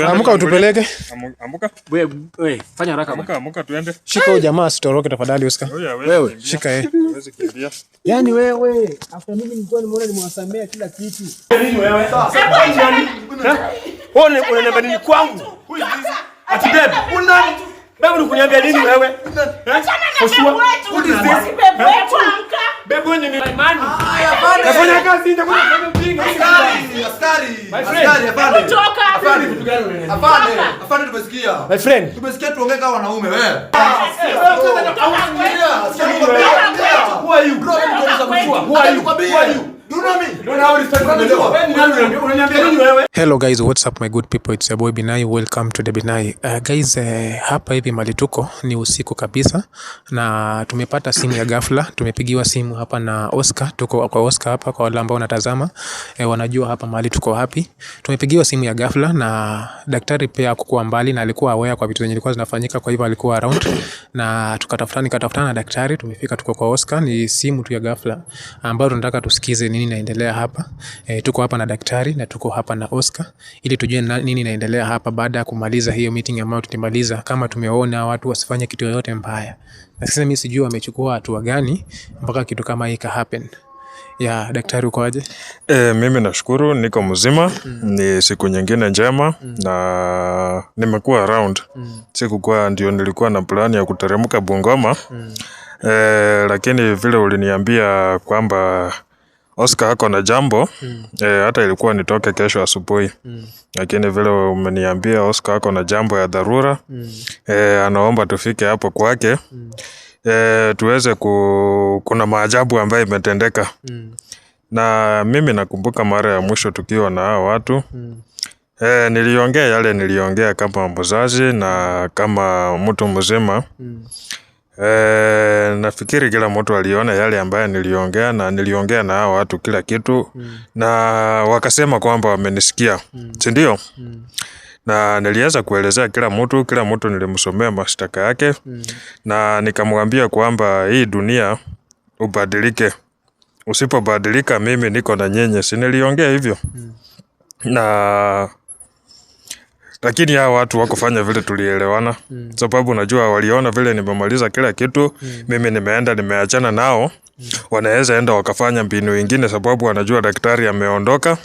Amuka utupeleke. Amuka. Wewe, fanya haraka. Amuka tuende. Shika huyo jamaa asitoroke tafadhali Oscar. Wewe, shika yeye. Huwezi kimbia. Yaani wewe, after mimi nilikuwa nimeona nimwasamea kila kitu. Nini wewe? Wewe unaniambia nini kwangu? Ati babe, unani? Babe unakuniambia nini wewe? Babe wewe ni imani. Nafanya kazi nje kwa mjinga. Askari afande. Kutoka. Afande tumesikia. My friend. Tumesikia tuongee kama wanaume wewe. Who are you? Who are you? Hello guys, what's up my good people, it's your boy Binai. Welcome to the Binai. Guys, hapa hivi mali tuko ni usiku kabisa na tumepata simu ya ghafla. Tumepigiwa simu hapa na Oscar. Tuko kwa Oscar hapa, kwa wale ambao wanatazama wanajua hapa mali tuko hapi. Tumepigiwa simu ya ghafla na daktari pia hakuwa mbali na alikuwa aware kwa vitu zenye zilikuwa zinafanyika, kwa hivyo alikuwa around na nikatafutana na daktari. Tumefika, tuko kwa Oscar. Ni simu tu ya ghafla ambayo tunataka tusikize nini inaendelea hapa. Tuko hapa na daktari na tuko hapa na Oscar ili tujue nini inaendelea hapa baada ya kumaliza hiyo meeting ambayo tulimaliza, kama tumeona watu wasifanye kitu yoyote mbaya. Na sasa mimi sijui wamechukua hatua gani mpaka kitu kama hiki happen. Ya daktari uko aje? Mimi nashukuru niko mzima. Ni siku nyingine njema na nimekuwa around. Sikukuwa ndio nilikuwa na plani ya kuteremka Bungoma. Lakini vile uliniambia kwamba Oscar hako na jambo, hata ilikuwa nitoke kesho asubuhi. Lakini vile umeniambia Oscar hako na jambo ya dharura, anaomba tufike hapo kwake. Tuweze kuna maajabu ambayo imetendeka. Na mimi nakumbuka mara ya mwisho tukiwa na hao watu. Niliongea yale niliongea kama mzazi na kama mtu mzima. Nafikiri kila mtu aliona yale ambaye niliongea, na niliongea na hao watu kila kitu. Na wakasema kwamba wamenisikia, si ndio? Na niliweza kuelezea kila mtu nilimsomea mashtaka yake. Na nikamwambia kwamba hii dunia ubadilike. Usipobadilika mimi niko na nyenye. Si niliongea hivyo? Na lakini hao watu wakufanya vile tulielewana. Sababu najua waliona vile nimemaliza kila kitu. Mimi nimeenda nimeachana nao. Wanaweza enda wakafanya mbinu nyingine sababu wanajua daktari ameondoka.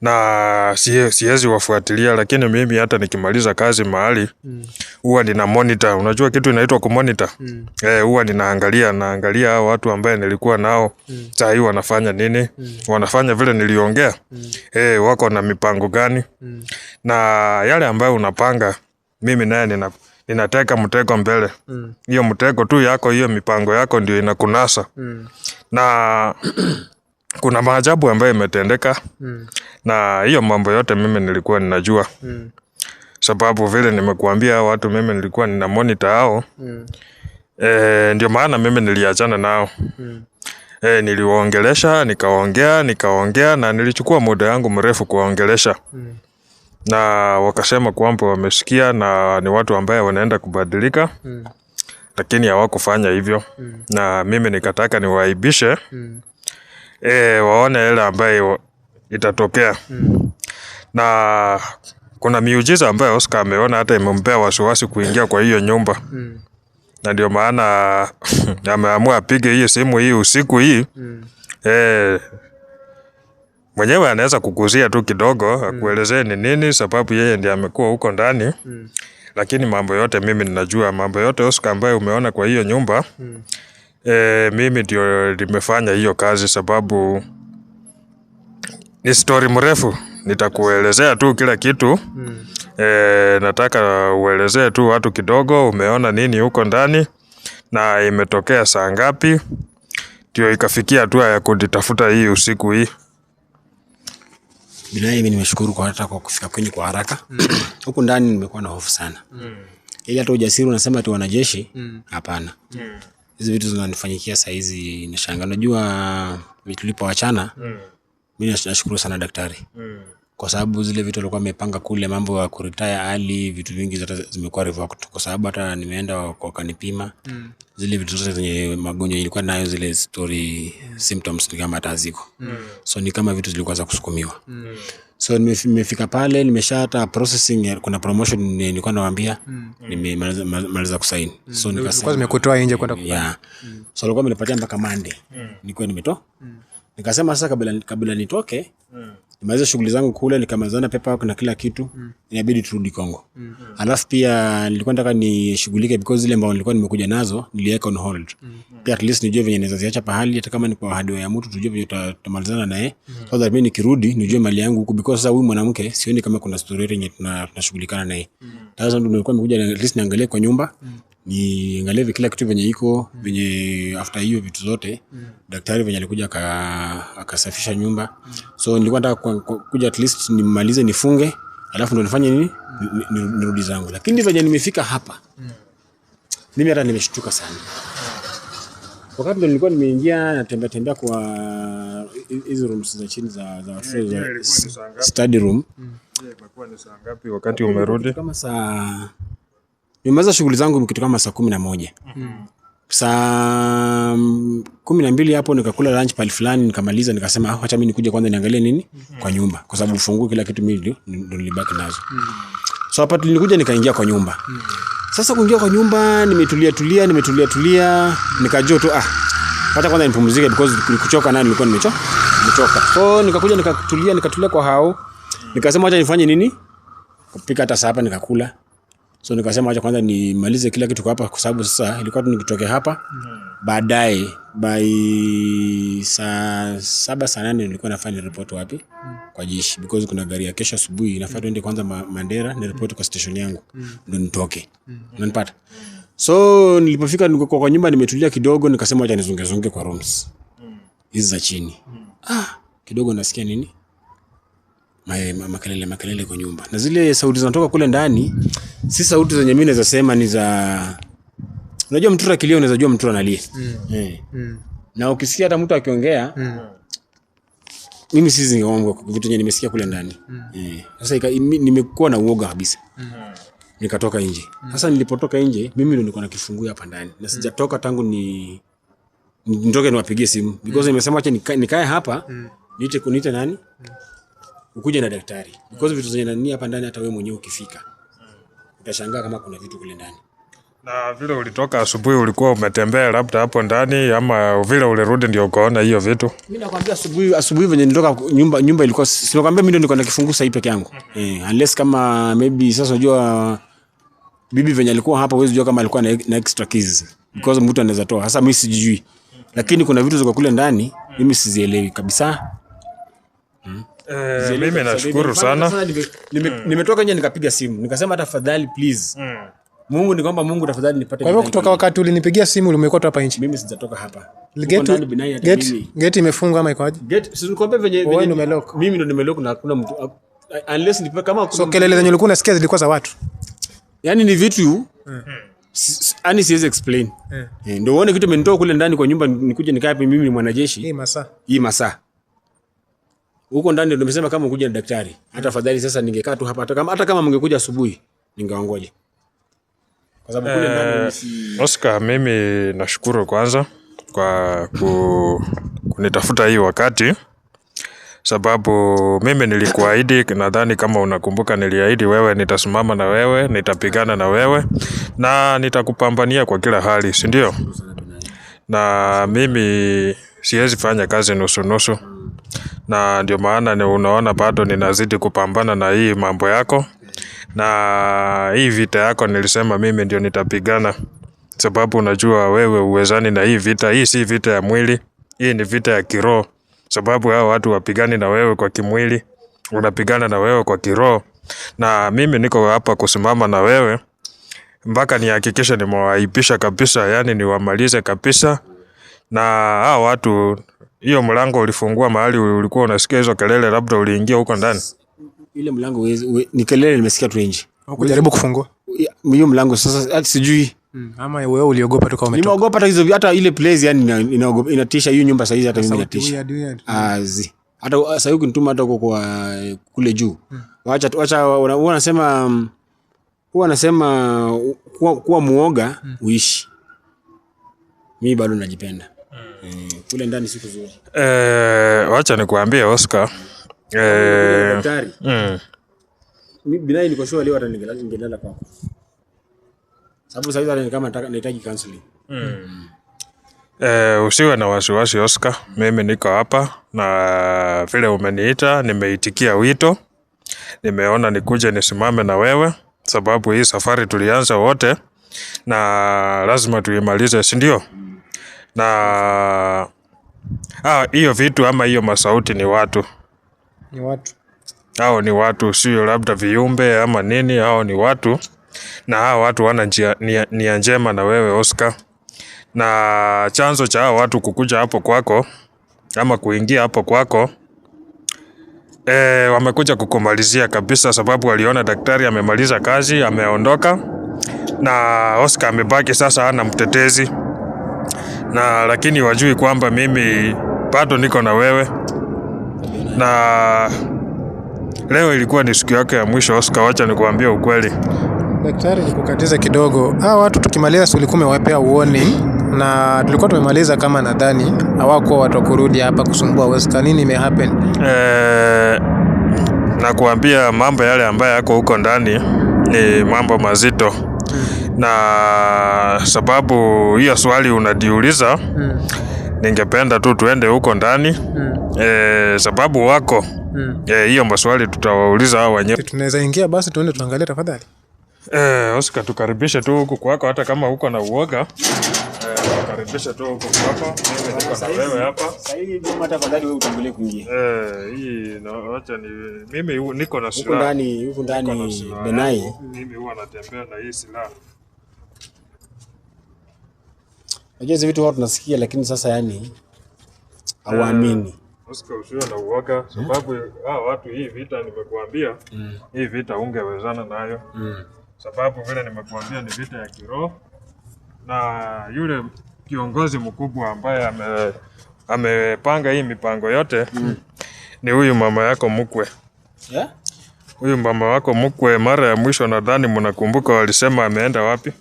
Na siwezi wafuatilia, lakini mimi hata nikimaliza kazi mahali huwa nina monitor. Unajua kitu inaitwa kumonitor? Huwa naangalia hao watu ambao nilikuwa nao saa hii wanafanya nini? Wanafanya vile niliongea? Wako na mipango gani? Na yale ambayo unapanga, mimi naye ninateka mtego mbele. Hiyo mtego tu yako, hiyo mipango yako ndio inakunasa. Na kuna maajabu ambayo imetendeka. Na hiyo mambo yote mimi nilikuwa ninajua. Sababu vile nimekuambia watu mimi nilikuwa nina monitor hao. Ndio maana mimi niliachana nao. Niliwaongelesha, nikaongea na nilichukua muda yangu mrefu kuwaongelesha. Na wakasema kwamba wamesikia na ni watu ambao wanaenda kubadilika. Lakini hawakufanya hivyo. Na mimi nikataka niwaibishe. Waone ile ambayo itatokea. Na kuna miujiza ambayo Oscar ameona hata imempea wasiwasi kuingia kwa hiyo nyumba. Na ndio maana ameamua apige hiyo simu hii usiku hii. Mwenyewe anaweza kukuzia tu kidogo, akuelezee ni nini sababu yeye ndiye amekuwa huko ndani. Lakini mambo yote mimi ninajua, mambo yote Oscar ambayo umeona kwa hiyo nyumba. Mimi ndio nimefanya hiyo kazi sababu ni story mrefu. Nitakuelezea tu kila kitu. Nataka uelezee tu watu kidogo umeona nini huko ndani na imetokea saa ngapi ndio ikafikia hatua ya kunitafuta hii usiku hii. Binai, mimi nimeshukuru kwa hata kwa kufika kwenye kwa haraka. Huko ndani nimekuwa na hofu sana. Hata ujasiri unasema tu wanajeshi, hapana. hizi vitu zinanifanyikia saa hizi nashangaa. Unajua vitu tulipoachana mimi nashukuru sana daktari. Kwa sababu zile vitu alikuwa amepanga kule, mambo ya kuretire early, vitu vingi zote zimekuwa revoked. Kwa sababu hata nimeenda kwa kanipima zile vitu zote zenye magonjwa ilikuwa nayo, zile story symptoms ni kama hata ziko. So ni kama vitu zilikuwa za kusukumiwa. So nimefika pale, nimeshata processing, kuna promotion nilikuwa nawaambia nimemaliza kusaini. So nikasema zimekutoa nje kwenda yeah. So alikuwa amenipatia mpaka Monday. Nilikuwa nimetoa. Nikasema sasa kabla nitoke, nimaliza shughuli zangu kule, nikamalizana paperwork na kila kitu, inabidi turudi Kongo. Alafu pia nilikuwa nataka nishughulike because zile ambao nilikuwa nimekuja nazo niliweka on hold. Pia at least nijue venye naweza ziacha pahali, hata kama ni kwa hadi ya mtu tujue venye tutamalizana naye. So that mimi nikirudi nijue mali yangu huko, because sasa huyu mwanamke sioni kama kuna story yenye tunashughulikana naye. Sasa ndio nilikuwa nimekuja at least niangalie kwa nyumba, niangalie kila kitu venye iko, venye after hiyo vitu zote daktari venye alikuja akasafisha nyumba. So nilikuwa nataka kuja at least nimalize nifunge, alafu ndo nifanye nini nirudi zangu. Lakini venye nimefika hapa mimi hata nimeshtuka sana. Wakati ndo nilikuwa nimeingia na tembea kwa hizo rooms za chini za study room. Ilikuwa ni saa ngapi wakati umerudi? Kama saa nimaliza shughuli zangu kitu kama saa 11. Saa 12 hapo nikakula lunch pale fulani, nikamaliza, nikasema acha mimi nikuje kwanza niangalie nini kwa nyumba, kwa sababu ufunguo kila kitu mimi ndio nilibaki nazo. So hapa tulikuja nikaingia kwa nyumba. Sasa kuingia kwa nyumba nimetulia, nikajua tu acha kwanza nipumzike because kuchoka naye nilikuwa nimechoka. So nikakuja nikatulia kwa hao. Nikasema acha nifanye nini? Kupika hata saa hapa nikakula. So nikasema acha kwanza nimalize kila kitu kwa hapa, kwa sababu sasa ilikuwa tu nikitoke hapa baadaye by saa 7 saa 8 nilikuwa nafanya report wapi kwa jeshi, because kuna gari ya kesho asubuhi nafaa tuende kwanza Mandera ni report kwa station yangu ndio nitoke. Unanipata? So nilipofika niko kwa nyumba nimetulia kidogo, nikasema acha nizunge kwa rooms hizi za chini. Kidogo nasikia nini makelele kwa nyumba, na zile sauti zinatoka kule ndani si sauti zenye mimi naweza sema ni za, unajua mtu akilio unaweza jua mtu analia. Na ukisikia hata mtu akiongea mimi sizi ngongo vitu zenye nimesikia kule ndani. Sasa nimekuwa na uoga kabisa. Nikatoka nje. Sasa nilipotoka nje mimi ndio nilikuwa na kifunguo hapa ndani na sijatoka tangu nitoke niwapigie simu, because nimesema acha nikae hapa niite nani ukuje na daktari, because vitu zenye nani hapa ndani hata wewe mwenyewe ukifika utashangaa kama kuna vitu kule ndani. Na vile ulitoka asubuhi ulikuwa umetembea labda hapo ndani, ama vile ulirudi ndio ukaona hiyo vitu? Mimi nakwambia asubuhi venye nilitoka nyumba ilikuwa, sinakwambia mimi ndio niko na kifungu sasa peke yangu. Unless kama maybe sasa unajua bibi venye alikuwa hapa huwezi jua kama alikuwa na extra keys, because mtu anaweza toa. Sasa mimi sijui, lakini kuna vitu ziko kule ndani mimi sizielewi kabisa. Mimi nashukuru sana. Nimetoka nje nikapiga simu nikasema tafadhali please Mungu, nikomba Mungu tafadhali nipate. Kwa hivyo kutoka wakati ulinipigia simu umekuwa tu hapa nje? Mimi sijatoka hapa. Gate imefungwa ama iko aje? Gate si nikwambia venye mimi ndo nimelock na hakuna mtu, unless nipe kama so kelele zenye ulikuwa unasikia zilikuwa za watu. Yaani ni vitu ani siwezi explain. Ndio uone kitu imenitoa kule ndani kwa nyumba nikuje nikae hapa, mimi ni mwanajeshi. Hii masaa huko ndani ndio nimesema kama ukuje na daktari hata afadhali sasa ningekaa tu hapa, hata kama mngekuja asubuhi ningewangoje, kwa sababu kule ndani Oscar, mimi nashukuru kwanza kwa kunitafuta hii wakati, sababu mimi nilikuahidi, nadhani kama unakumbuka, niliahidi wewe nitasimama na wewe, nitapigana na wewe na nitakupambania kwa kila hali, si ndio? Na mimi siwezi fanya kazi nusu, na ndio maana unaona bado ninazidi kupambana na hii mambo yako, na hii vita yako nilisema mimi ndio nitapigana, sababu unajua wewe uwezani na hii vita. Hii si vita ya mwili, hii ni vita ya kiroho, sababu hao watu wapigani na wewe kwa kimwili, unapigana na wewe kwa kiroho, na mimi niko hapa kusimama na wewe mpaka nihakikishe nimewaipisha kabisa, yani niwamalize kabisa. Na hao watu, hiyo mlango ulifungua mahali ulikuwa unasikia hizo kelele, labda uliingia huko ndani? Ile mlango ni kelele nimesikia tu nje. Ukujaribu kufungua hiyo mlango sasa, hata sijui Ama wewe uliogopa tu kama umetoka? Nimeogopa hata ile place yani inatisha hiyo nyumba saizi hata mimi inatisha. Hata sasa huko nituma hata kwa kule juu. Wacha wanasema kuwa muoga uishi. Mimi bado najipenda. Kule ndani siku zote. Wacha nikuambie Oscar. Daktari. Mimi binafsi niko sure leo hata ningelala kwako. Sababu sasa hivi kama nahitaji counseling. Usiwe na wasiwasi Oscar. Mimi niko hapa na vile umeniita nimeitikia wito. Nimeona nikuje nisimame na wewe sababu hii safari tulianza wote na lazima tuimalize, si ndio? Na hiyo vitu ama hiyo masauti ni watu. Ni watu. Hao ni watu, sio labda viumbe ama nini, hao ni watu. Na hao watu wana nia njema na wewe Oscar. Na chanzo cha hao watu kukuja hapo kwako ama kuingia hapo kwako, wamekuja kukumalizia kabisa sababu waliona daktari amemaliza kazi, ameondoka. Na Oscar amebaki sasa hana mtetezi. Na lakini wajui kwamba mimi bado niko na wewe. Na leo ilikuwa ni siku yake ya mwisho Oscar, wacha nikuambie ukweli. Daktari, nikukatiza kidogo. Hao watu tukimaliza ulikuwa umewapea warning na tulikuwa tumemaliza kama nadhani hawako watu kurudi hapa kusumbua Oscar. Nini imehappen? Na kuambia mambo yale ambayo yako huko ndani ni mambo mazito. Na sababu hiyo swali unadiuliza, ningependa tu tuende huko ndani. Sababu wako hiyo maswali tutawauliza hao wenyewe. Tunaweza ingia basi tuende tuangalie tafadhali. Oscar, tukaribishe tu huko kwako hata kama uko na uoga. Tukaribishe tu huko kwako. Mimi niko na wewe hapa. Sasa hivi hata afadhali wewe utangulie kuingia. Hii acha ni mimi niko na silaha. Huko ndani Benai. Mimi huwa natembea na hii silaha. Unajua hizo vitu watu tunasikia lakini sasa yani hawaamini. Oscar, usiwe na uoga sababu watu hii vita nimekuambia, hii vita ungewezana nayo. Sababu vile nimekuambia ni vita ya kiroho na yule kiongozi mkubwa ambaye amepanga hii mipango yote ni huyu mama yako mkwe. Huyu mama wako mkwe, mara ya mwisho nadhani mnakumbuka walisema ameenda wapi?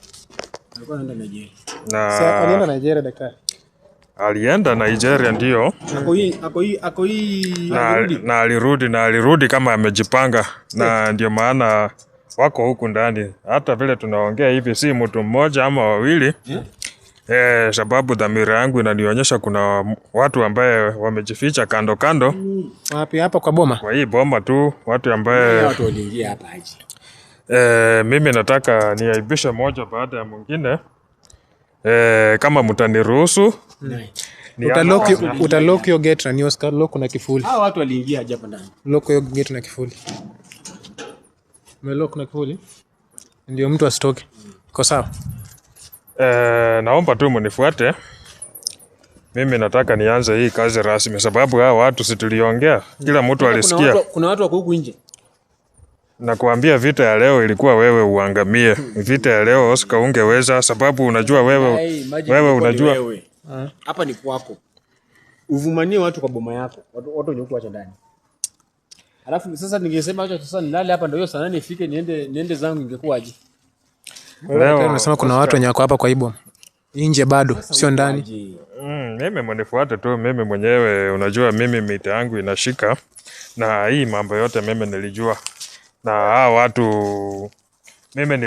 Alikuwa anaenda Nigeria. Alienda Nigeria daktari. Alienda Nigeria ndio. Ako hii na alirudi kama amejipanga. Na ndio maana wako huku ndani. Hata vile tunaongea hivi si mtu mmoja ama wawili. Sababu dhamira yangu inanionyesha kuna watu ambaye wamejificha kando kando. Wapi? Hapa kwa boma? Kwa hii boma tu, watu ambaye watu waliingia hapa aje. Mimi nataka niaibishe moja baada ya mwingine. Kama mtaniruhusu. Utalock your gate na Oscar, lock na kifuli. Hao watu waliingia aje hapa ndani. Lock your gate na kifuli. Umelock na kifuli? Ndio mtu asitoke. Iko sawa? Naomba tu mnifuate. Mimi nataka nianze hii kazi rasmi sababu hao watu situliongea. Kila mtu alisikia. Kuna watu wako huku nje. Na kuambia vita ya leo ilikuwa wewe uangamie. Vita ya leo Oscar ungeweza sababu unajua wewe unajua hapa ni kwako. Uvumanie watu kwa boma yako. Watu wenye huko acha ndani. Alafu sasa ningesema acha sasa nilale hapa ndio saa 8 ifike niende zangu ingekuwaje? Leo unasema kuna watu wenye wako hapa kwa ibo. Nje bado, sio ndani. Mimi mnifuate tu, mimi mwenyewe unajua mimi mita yangu inashika na hii mambo yote mimi nilijua. Na hao watu mimi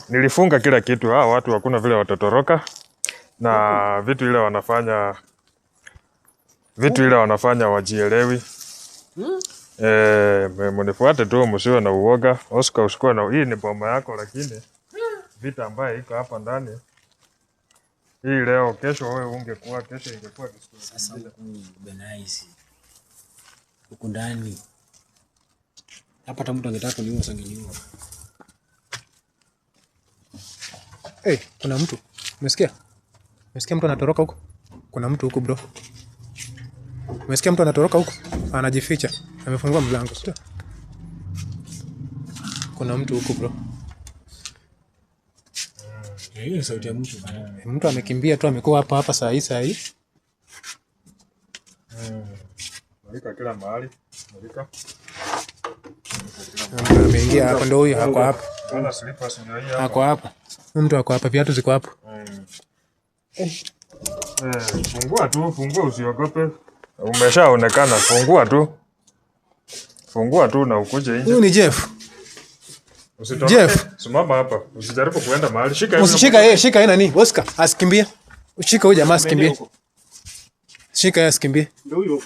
nilifunga kila kitu. Hao watu hakuna vile watatoroka. Na vitu ile wanafanya wajielewi. Mnifuate tu, msiwe na uoga. Oscar, usikuwe na hii ni boma yako lakini vita ambaye iko hapa ndani. Hii leo kesho wewe ungekuwa kesho ingekuwa sasa Benaizi. Huko ndani. Hapa mtu angetaka kuniua sangeniua. Kuna mtu. Umesikia? Umesikia mtu anatoroka huko? Kuna mtu huko bro. Umesikia mtu anatoroka huko? Anajificha. Amefungua mlango. Sio? Kuna mtu huko bro. Hiyo ni sauti ya mtu. Mtu amekimbia tu amekuwa hapa saa hii. Malika kila mahali. Malika. Ameingia hapa, ndio huyo hako hapa. Kuna slippers ndio hii hapa. Hako hapa. Mtu ako hapa, viatu ziko hapo. Fungua usiogope. Umeshaonekana, fungua tu na ukuje nje. Huyu ni Jeff. Usitoke. Jeff, simama hapa. Usijaribu kuenda mahali. Shika yeye nani? Oscar, asikimbie. Shika huyu jamaa asikimbie. Shika yeye asikimbie. Ndio huyo.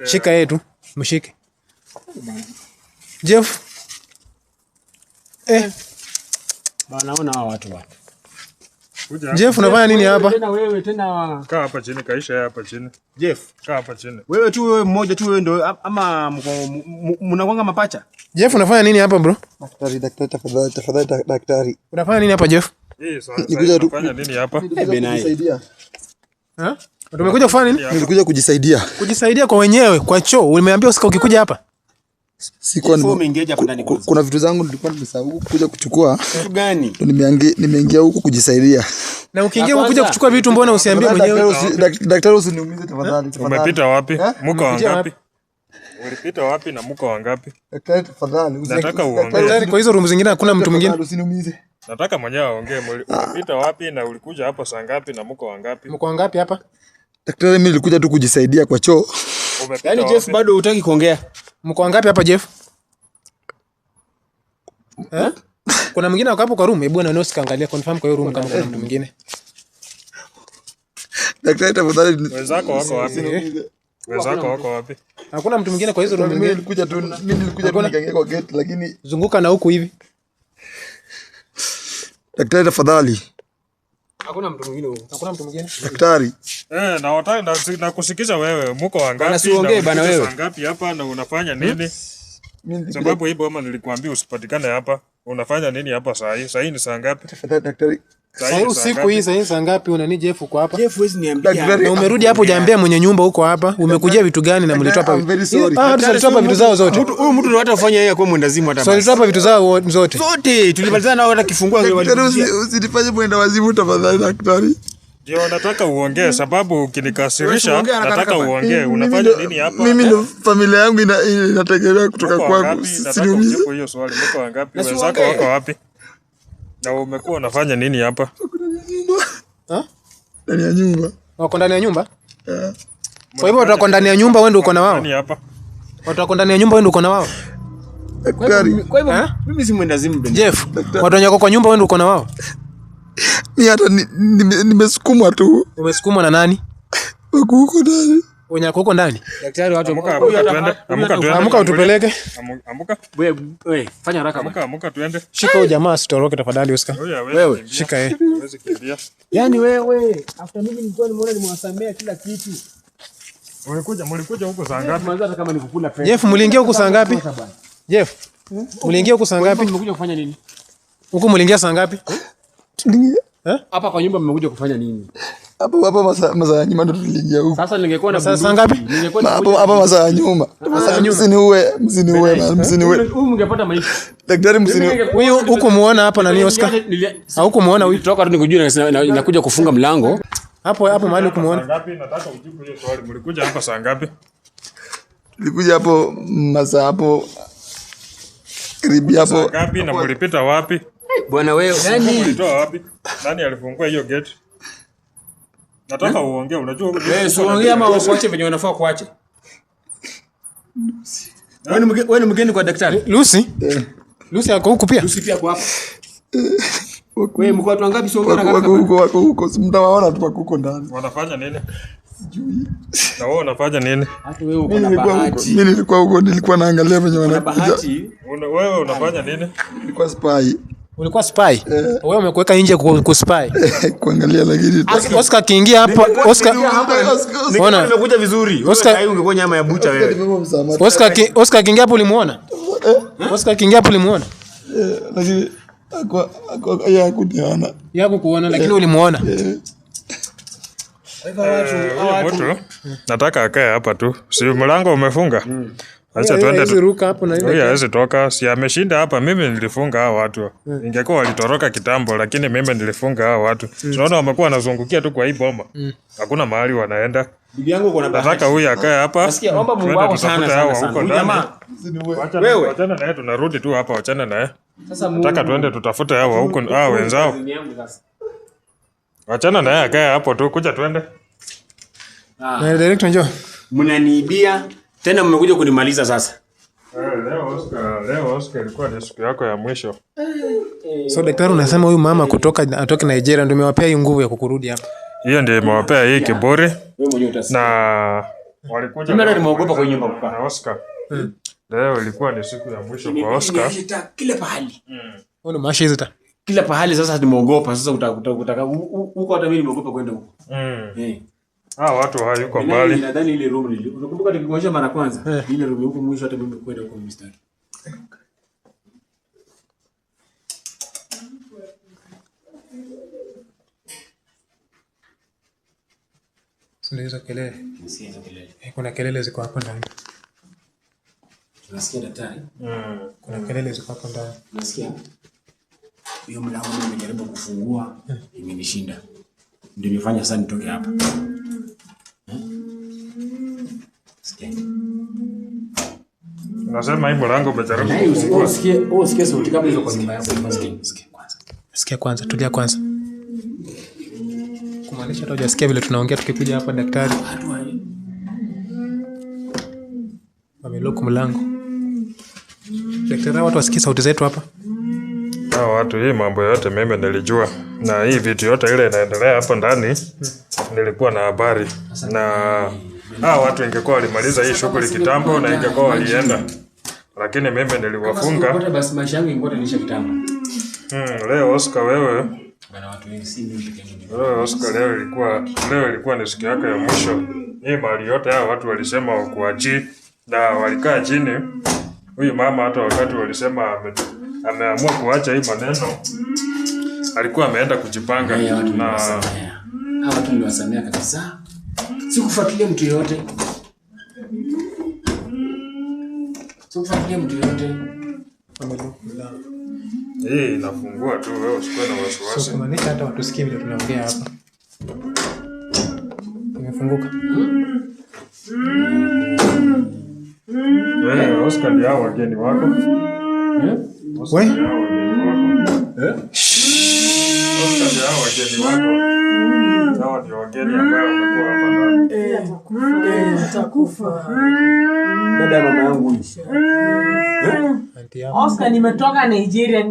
Shika yeye tu. Mshike. Jeff. Bana naona hao watu bwana. Jeff, unafanya nini hapa? Tena. Kaa hapa chini, kaisha hapa chini. Jeff, kaa hapa chini. Wewe mmoja tu wewe ndio ama mnakwanga mapacha? Jeff, unafanya nini hapa bro? Tafadhali daktari. Unafanya nini hapa Jeff? Nikuja kufanya nini hapa? Kujisaidia. Tumekuja kufanya nini? Nilikuja kujisaidia. Kujisaidia kwa wenyewe, kwa choo. Umeambia usika ukikuja hapa. Kuna vitu zangu nilikuwa nimesahau kuja kuchukua. Vitu gani? Nimeingia huko kujisaidia. Na ukiingia kuja kuchukua vitu mbona usiambie mwenyewe? Daktari usiniumize tafadhali. Umepita wapi? Mko wangapi? Ulipita wapi na mko wangapi? Daktari tafadhali. Nataka uongee. Daktari, kwa hizo room zingine hakuna mtu mwingine. Usiniumize. Nataka mwenyewe aongee. Ulipita wapi na ulikuja hapa saa ngapi na mko wangapi? Mko wangapi hapa? Daktari, mimi nilikuja tu kujisaidia kwa choo. Yaani Jeff bado hutaki kuongea. Mko wangapi hapa Jeff? Kuna mwingine wako hapo kwa room, hebu na nose kaangalia confirm kwa hiyo room kama kuna mtu mwingine. Daktari tafadhali. Wenzako wako wapi? Hakuna mtu mwingine kwa hizo room Mimi nyingine. nilikuja tu nikaingia kwa gate lakini Zunguka na huku hivi. Daktari tafadhali. Hakuna mtu mwingine huko. Hakuna mtu mwingine. Daktari. Na wataka na kusikiza wewe. Mko wangapi? Usiongee bana wewe. Wangapi hapa na unafanya nini? Sababu hii boma nilikwambia usipatikane hapa. Unafanya nini hapa saa hii? Saa hii ni saa ngapi? Tafadhali daktari. Sasa usiku hii saa ngapi unani Jeff uko hapa? Jeff wewe niambia. Na umerudi hapo hujaambia mwenye nyumba huko hapa. Umekujia vitu gani na mlitoa hapa? Tulitoa hapa vitu zao zote. Huyu mtu ndio hata ufanye yeye kwa mwendazimu hata. So tulitoa hapa vitu zao zote. Zote tulimalizana nao hata kifungua Usinifanye mwenda wazimu tafadhali daktari. Ndio nataka uongee sababu ukinikasirisha nataka uongee. Unafanya nini hapa? Mimi ndo familia yangu inategemea kutoka kwangu. Siniumize hiyo swali. Mko wangapi? Wenzako wako wapi? Na umekuwa unafanya nini hapa? Ndani ya nyumba. Wako ndani ya nyumba? Kwa hivyo watu wako ndani ya nyumba, wewe ndio uko na wao? Nani hapa? Watu wako ndani ya nyumba, wewe ndio uko na wao? Daktari. Kwa hivyo mimi si mwendazimu. Jeff, watu wanyako kwa nyumba, wewe ndio uko na wao? Mimi hata nimesukumwa tu. Umesukumwa na nani? Huko ndani. Wenyako huko ndani? Daktari watu Amuka utupeleke. Amuka. Wewe fanya haraka. Amuka tuende. Shika huyo jamaa asitoroke tafadhali Oscar. Wewe shika yeye. Uweze kimbia. Yaani wewe after mimi nilikuwa nimeona nimewasamea kila kitu. Mlikuja huko saa ngapi? Mwanzo hata kama nikukula pesa. Jeff, mliingia huko saa ngapi? Jeff, mliingia huko saa ngapi? Mmekuja kufanya nini? Huko mliingia saa ngapi? Hapa kwa nyumba mmekuja kufanya nini? Hapo masaa ya nyuma ndo tuliingia huko. Sasa ningekuwa na saa ngapi? Hapo masaa ya nyuma. Msiniue. Huyu mngepata maisha. Daktari msiniue. Huyu huko muona hapa nani Oscar? Huko muona huyu. Toka tu nikujua nakuja kufunga mlango. Hapo mahali huko muona. Saa ngapi? Nataka ujibu hiyo swali. Mlikuja hapa saa ngapi? Tulikuja hapo masaa hapo karibia hapo. Saa ngapi na mlipita wapi? Bwana wewe, Ulitoa wapi? Nani alifungua hiyo gate? Nataka uongee, unajua wewe uongee ama uache venye unafaa kuache. Wewe ni mgeni kwa daktari? Lucy? Lucy yako huko pia? Lucy pia kwa hapa. Wewe mko watu wangapi sio wako huko, mtawaona tu huko ndani. Wanafanya nini? Sijui. Na wewe unafanya nini? Hata wewe uko na bahati. Mimi nilikuwa huko, nilikuwa naangalia venye wanakuja. Wewe unafanya nini? Nilikuwa spy. Ulikuwa spy? Wewe umekuweka nje kuspy. Kuangalia lakini Oscar kiingia hapo, Oscar. Ona nimekuja vizuri. Oscar ungekuwa nyama ya bucha wewe. Oscar kiingia hapo ulimuona? Oscar kiingia hapo ulimuona? Lakini ya kuniona. Yako kuona lakini ulimuona. Mtu nataka akae hapa tu. Si mlango umefunga? Acha tuende ruka hapo na huyu hawezi toka. Si ameshinda hapa, mimi nilifunga hao watu. Ingekuwa walitoroka kitambo, lakini mimi nilifunga hao watu. Tunaona wamekuwa wanazungukia tu kwa hii boma. Hakuna mahali wanaenda. Bibi yangu uko na bahati. Nataka huyu akae hapa. Nasikia omba Mungu wako sana. Huko Jamaa. Wewe wachana naye, tunarudi tu hapa, wachana naye. Sasa nataka tuende tutafute hao huko wenzao. Wachana naye akae hapo tu, kuja tuende. Na director njoo. Mnaniibia tena mmekuja kunimaliza sasa. Leo Oscar ilikuwa ni siku yako ya mwisho. So daktari unasema huyu mama atoke Nigeria ndio imewapea hii nguvu ya kukurudi hapa. Hiyo ndio imewapea hii kiburi. Wewe mwenyewe utasikia. Na walikuja mimi nimeogopa kwa nyumba kukaa. Na Oscar. Leo ilikuwa ni siku ya mwisho kwa Oscar. Kila pahali. Wewe ni mashi hizo Kila pahali sasa nimeogopa. Sasa utaka huko hata mimi nimeogopa kwenda huko. Watu hayuko mbali. Nadhani ile room unakumbuka tukikuonyesha mara kwanza ile room huko mwisho hata mimi kwenda huko mstari. Sio hizo kelele. Nisikie hizo kelele. Kuna kelele ziko hapo ndani. Unasikia daktari? Kuna kelele ziko hapo ndani. Unasikia? Hiyo mlango nimejaribu kufungua imenishinda. Ndio nimefanya sasa nitoke hapa. Unasema hii mlango umejaribu kufungua. Usikie sauti kama hizo kwa nyumba yako. Sikia kwanza, tulia kwanza. Kumaanisha hata hujasikia vile tunaongea tukikuja hapa daktari. Wamelock mlango. Daktari, watu wasikie sauti zetu hapa. Watu hii mambo yote mimi nilijua. Na hii vitu yote ile inaendelea hapa ndani nilikuwa na habari. Na watu ingekuwa walimaliza hii shughuli kitambo na ingekuwa walienda. Lakini mimi niliwafunga. Kama basi maisha yangu ingekuwa nisha kitambo. Leo Oscar wewe. Bana watu wengi si mimi pekee yangu. Oscar leo ilikuwa ni siku yako ya mwisho. Hii mali yote hao watu walisema wakuachie na walikaa chini. Huyu mama hata wakati walisema ameamua kuacha hii maneno. Alikuwa ameenda kujipanga na watu niliwasamea kabisa. Sikufuatilia mtu yote. Hii inafungua tu, wewe usikuwe na wasiwasi. So kumaanisha hata watu sikie vile tunaongea hapa. Imefunguka. Oscar ndio hao wageni wako. Wewe? Oscar ndio hao wageni wako. Hao ndio wageni ambao wamekuwa hapa ndani. Atakufa. Dada mama yangu. Oscar nimetoka Nigeria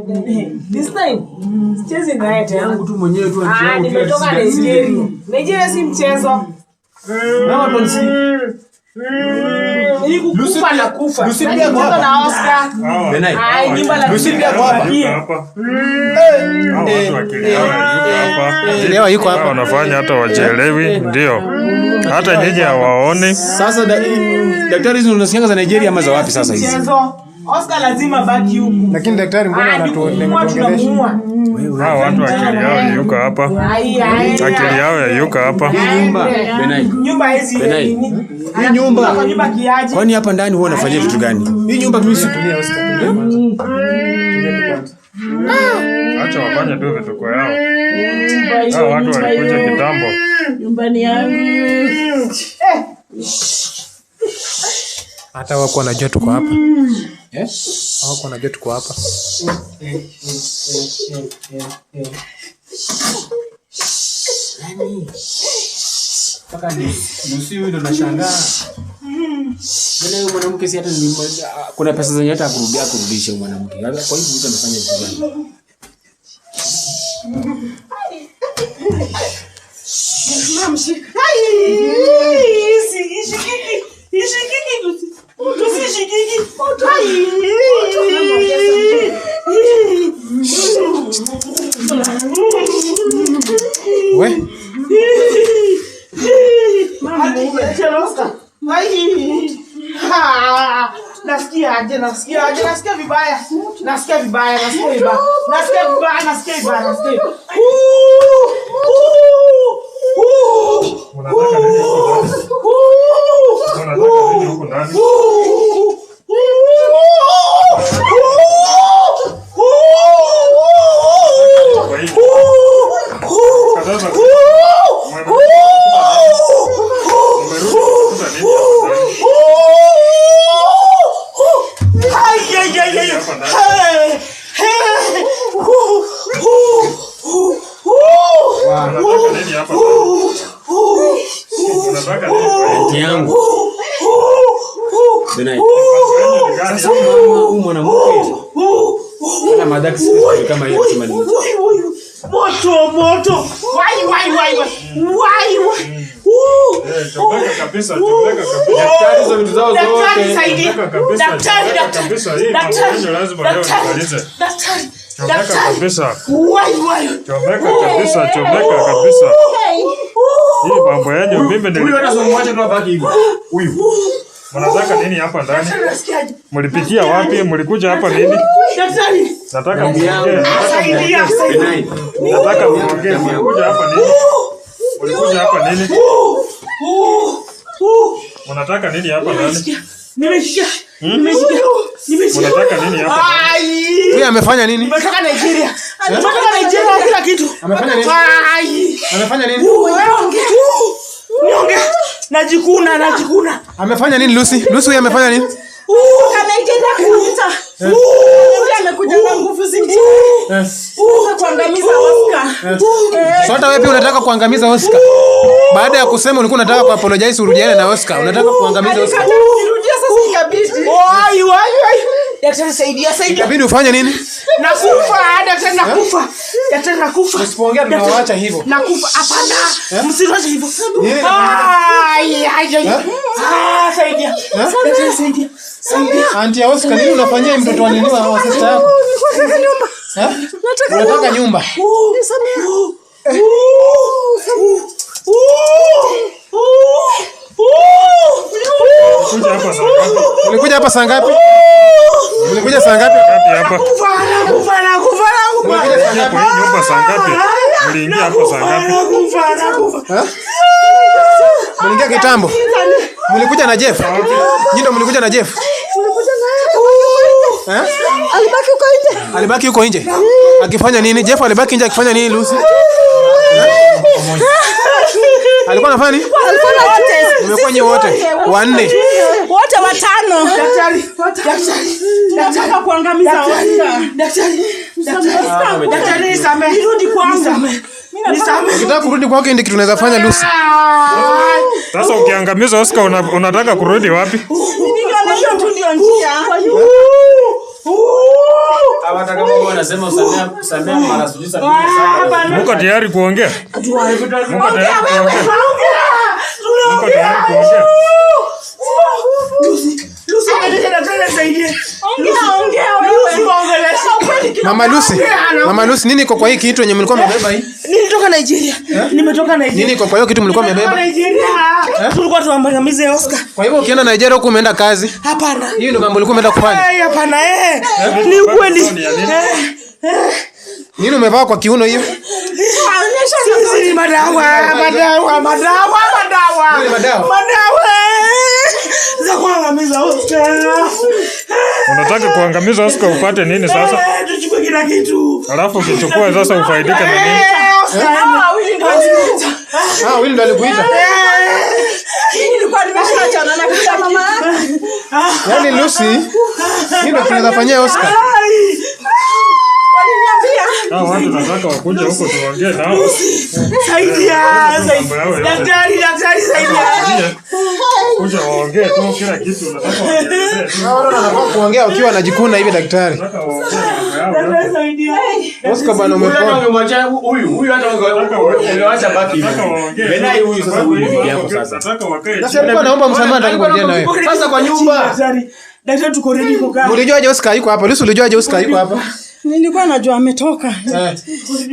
this time. Sichezi naye yangu tu mwenyewe tu anti yangu. Nimetoka Nigeria. Nigeria si mchezo. Na watu nisi. Nilikufa na kufa. Lucy pia kwa hapa na Oscar. Benai. Nyumba la Lucy pia kwa hapa. Watu akili yao yuko hapa. Leo yuko hapa. Wanafanya hata wajielewi, ndio. Hata nyinyi hawaoni. Sasa daktari hizo unasikia za Nigeria ama za wapi sasa hizi? Oscar lazima baki huko. Lakini daktari mbona anatuongelesha? Hao watu akili yao yuko hapa. Akili yao yuko hapa. Nyumba Benai. Nyumba hizi nini? Hii nyumba. Kwa nyumba kiaje? Kwani hapa ndani huwa unafanyia vitu gani? Hii nyumba mimi Tulia Oscar. Tulia kwanza. Acha wafanye tu vituko yao. Hao watu walikuja kitambo. Nyumbani yangu. Hata wako wanajua tuko hapa. Wako wanajua tuko hapa. Paka Lucy huyu ndo nashangaa. Bwana huyu mwanamke si hata kuna pesa zenye hata kurudisha mwanamke. Kwa hivyo mtu anafanya vitu gani? Nasikia vibaya. nini hapa? Unataka nini yangu? Benai. Sasa huyu mwanamke ana madaki kama hiyo kama nini? Moto. Wai. Chomeka kabisa. Daktari hizo vitu zao zote. Daktari. Lazima leo nimalize. Chomeka kabisa. Wai. Chomeka kabisa. Hii mambo yenu mimi Huyu hata somwache tu abaki hivi. Huyu. Mnataka nini hapa ndani? Mlipitia wapi? Mlikuja hapa nini? Daktari. Nataka muongee. Benai. Nataka muongee. Mlikuja hapa nini? Mnataka nini hapa ndani? Nimeshika. Mnataka nini hapa ndani? Huyu amefanya nini? Nimetoka Nigeria kila kitu. Amefanya nini? Amefanya nini? Niongea. Najikuna. Amefanya nini Lucy? Lucy huyu amefanya nini? Anaitenda kuita. Amekuja na nguvu zingi. Kuangamiza Oscar. So hata wewe pia unataka kuangamiza Oscar? Baada ya kusema ulikuwa unataka ku apologize urudiane na Oscar, unataka kuangamiza Oscar? Nirudia sasa ikabidi. Wai. Daktari saidia. Inabidi ufanye nini? Nakufa. Daktari nakufa. Usipoongea tunawaacha hivyo. Nakufa. Hapana. Msiwache hivyo. Nini? Saidia. Daktari saidia. Auntie Oscar, nini unafanyia mtoto wa nini wa sister yako? Nataka nyumba. Ulikuja hapa saa ngapi? Ulikuja saa ngapi hapa? Nakufa. Ulikuja kwa hii nyumba saa ngapi? Uliingia hapa saa ngapi? Nakufa. Mliingia kitambo. Mlikuja na Jeff? Nyinyi ndio mlikuja na Jeff? Alibaki huko nje. Akifanya nini? Jeff alibaki nje akifanya nini Lucy? Alikuwa anafanya nini? Mmekuwa nyi wote wanne. Wote watano. Daktari. Nataka kuangamiza Oscar. Daktari nisamehe. Nirudi kwangu. Ukitaka kurudi kwake ndio kitu tunaweza fanya Lucy. Sasa ukiangamiza Oscar unataka kurudi wapi? Hiyo tu ndio njia. Hata kama wanasema usamea mara sijui sabini sana. Mko tayari kuongea? Mko tayari kuongea? Mama Lucy, nini iko kwa hii kitu yenye mlikuwa mmebeba hii? Nimetoka Nigeria. Nini iko kwa hiyo kitu mlikuwa mmebeba? Tulikuwa tuangamize Oscar. Kwa hivyo ukienda Nigeria huko umeenda kazi? Hapana. Hiyo ndio mambo ulikuwa umeenda kufanya? Hapana Ni ukweli. Nini umevaa kwa kiuno hiyo? Sisi madawa. Za kuangamiza Oscar. Unataka kuangamiza Oscar upate nini sasa? Tuchukue kila kitu. Alafu ukichukua sasa ufaidike na nini? Willy ndo alikuita. Nilikuwa nimeshaachana na kila mama. Yaani Lucy, hii ndio tunaweza fanyia Oscar. Hao watu nataka wakuje huko tuongee nao. Saidia. Daktari saidia. Kuja waongee tu kila kitu nataka waongee. Hao watu wanafaa kuongea ukiwa wanajikuna hivi daktari. Nataka waongee. Saidia. Oscar bwana umepona. Ungemwacha huyu hata ungeacha baki hivi. Benai huyu sasa huyu yako sasa. Nataka wakae. Sasa alikuwa naomba msamaha ndani kwa na wewe. Sasa kwa nyumba. Daktari tuko ready kukaa. Ulijuaje Oscar yuko hapa? Lucy ulijuaje Oscar yuko hapa? Nilikuwa najua ametoka.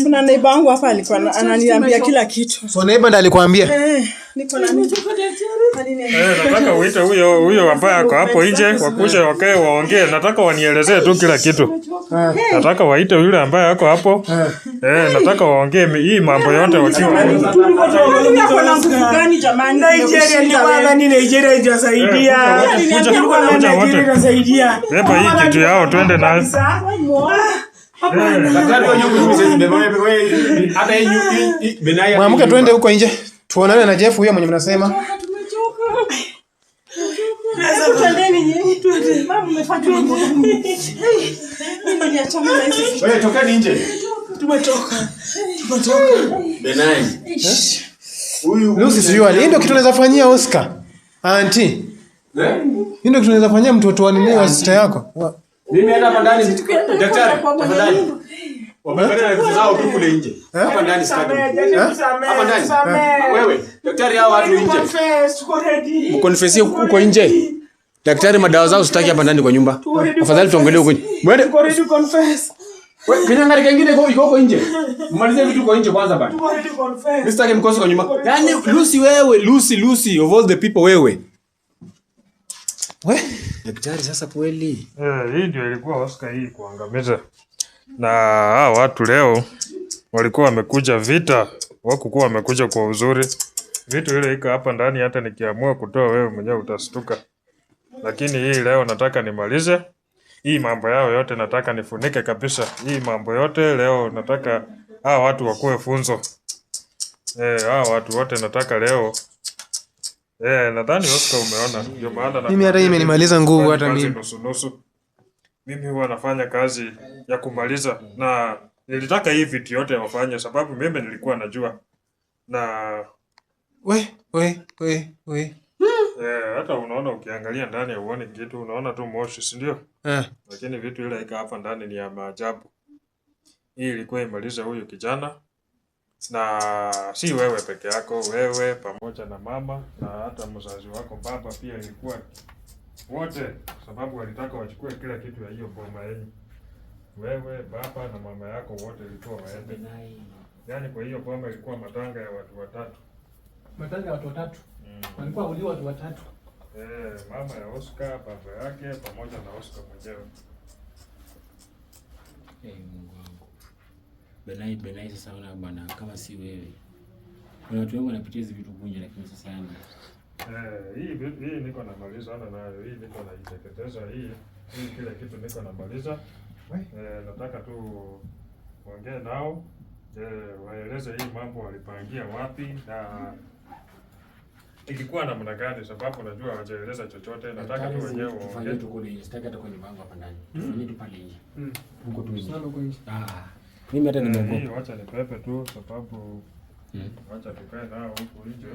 Kuna neighbor wangu hapa alikuwa ananiambia kila kitu. So neighbor ndiye alikwambia? Niko na Nataka uite huyo ambaye ako hapo nje wakuje wakae waongee. Nataka wanielezee tu kila kitu. Nataka waite yule ambaye ako hapo. Nataka waongee hii mambo yote wakiwa hapo. Kuna nguvu gani jamani? Nigeria ni wala ni Nigeria itasaidia. Itasaidia. Beba hii kitu yao twende nayo. Daktari wa nyumba hivi hata hii Benai. Mwamuke twende huko nje. Tuonane na Jeff huyo mwenye mnasema. Wewe tokeni nje. Tumetoka. Benai. Lucy sijui hii ndio kitu naweza fanyia Oscar. Auntie. Hii ndio kitu naweza fanyia mtoto wa nini wa sister yako. Mimi hata hapa ndani daktari, tafadhali. Wamepeleka vitu zao tu kule nje. Hapa ndani sitaki. Hapa ndani. Wewe, daktari hao watu nje. Mkonfesie huko nje. Daktari madawa zao sitaki hapa ndani kwa nyumba. Afadhali tuongelee huko nje. Mwende. Wewe, kinyangari kingine iko huko nje. Mmalize vitu huko nje kwanza bana. Mimi sitaki mkosi kwa nyumba. Yaani Lucy wewe, Lucy of all the people wewe. Daktari sasa kweli. Hii ndio ilikuwa Oscar hii kuangamiza. Na hao watu leo walikuwa wamekuja vita, wakukuwa wamekuja kwa uzuri. Vitu ile iko hapa ndani hata nikiamua kutoa wewe mwenyewe utastuka. Lakini hii leo nataka nimalize. Hii mambo yao yote nataka nifunike kabisa. Hii mambo yote leo nataka hao watu wakuwe funzo. Hao watu wote nataka leo. Nadhani Oscar umeona. Ndio maana Mimi hata hii imenimaliza nguvu hata mimi. Nusu. Mimi huwa nafanya kazi ya kumaliza na nilitaka hii vitu yote wafanye sababu mimi nilikuwa najua. Na hata unaona ukiangalia ndani ya uone kitu unaona tu moshi, si ndio? Lakini vitu ile ika hapa ndani ni ya maajabu. Hii ilikuwa imaliza huyu kijana. Na si wewe peke yako, wewe pamoja na mama na hata mzazi wako baba pia ilikuwa wote, sababu walitaka wachukue kila kitu ya hiyo boma yenu. Wewe baba na mama yako wote ilikuwa waende. Yaani kwa hiyo boma ilikuwa matanga ya watu watatu. Matanga ya watu watatu. Walikuwa uliwa watu watatu. Mama ya Oscar, baba yake pamoja na Oscar mwenyewe. Mungu wangu. Benai sasa una bwana kama si wewe. Kuna watu wengi wanapitia hizo vitu kunje lakini sasa yani. Hii niko namaliza nayo. Hii niko naiteketeza hii kila kitu niko namaliza. Nataka tu waongee nao. Waeleze hii mambo walipangia wapi na ilikuwa namna gani sababu najua hawajaeleza chochote. Nataka tu wenyewe waongee. Sitaki hata kwenye mpango hapa ndani. Tufanye tu pale nje. Huko tu nje. Mimi hata nimeogopa. Wacha nipepe tu sababu wacha tukae nao huko nje.